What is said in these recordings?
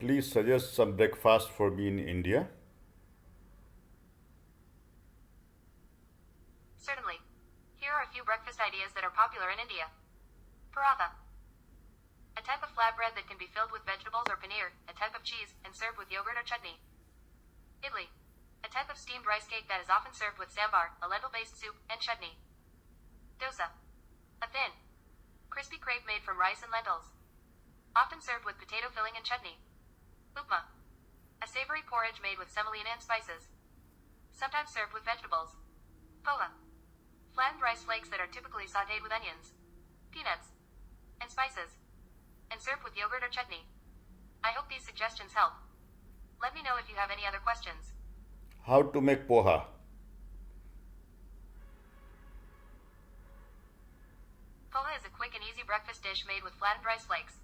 Please suggest some breakfast for me in India. Certainly. Here are a few breakfast ideas that are popular in India. Paratha. A type of flatbread that can be filled with vegetables or paneer, a type of cheese, and served with yogurt or chutney. Idli. A type of steamed rice cake that is often served with sambar, a lentil-based soup, and chutney. Dosa. A thin, crispy crepe made from rice and lentils. Often served with potato filling and chutney. Upma. A savory porridge made with semolina and spices. Sometimes served with vegetables. Poha. Flattened rice flakes that are typically sautéed with onions, peanuts, and spices, and served with yogurt or chutney. I hope these suggestions help. Let me know if you have any other questions. How to make poha? Poha is a quick and easy breakfast dish made with flattened rice flakes.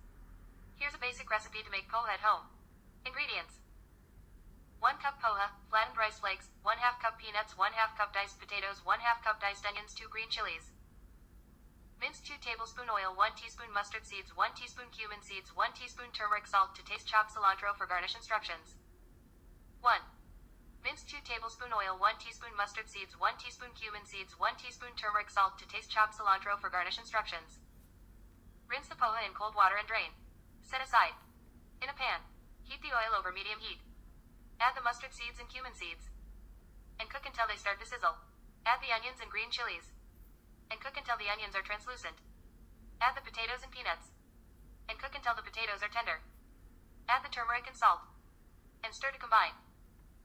Here's a basic recipe to make poha at home. Ingredients: 1 cup poha, flattened rice flakes, 1/2 cup peanuts, 1/2 cup diced potatoes, 1/2 cup diced onions, 2 green chilies. Minced 2 tablespoon oil, 1 teaspoon mustard seeds, 1 teaspoon cumin seeds, 1 teaspoon turmeric, salt to taste, chopped cilantro for garnish. Instructions. 1. Minced 2 tablespoon oil, 1 teaspoon mustard seeds, 1 teaspoon cumin seeds, 1 teaspoon turmeric, salt to taste, chopped cilantro for garnish. Instructions. Rinse the poha in cold water and drain. Set aside. In a pan, heat the oil over medium heat. Add the mustard seeds and cumin seeds, and cook until they start to sizzle. Add the onions and green chilies, and cook until the onions are translucent. Add the potatoes and peanuts, and cook until the potatoes are tender. Add the turmeric and salt, and stir to combine.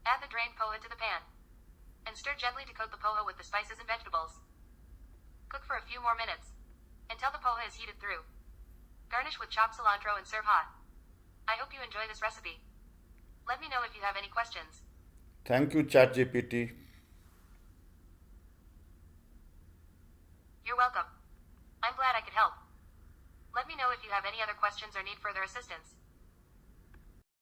Add the drained poha to the pan, and stir gently to coat the poha with the spices and vegetables. Cook for a few more minutes, until the poha is heated through. Garnish with chopped cilantro and serve hot. I hope you enjoy this recipe. Let me know if you have any questions. Thank you, ChatGPT. You're welcome. I'm glad I could help. Let me know if you have any other questions or need further assistance.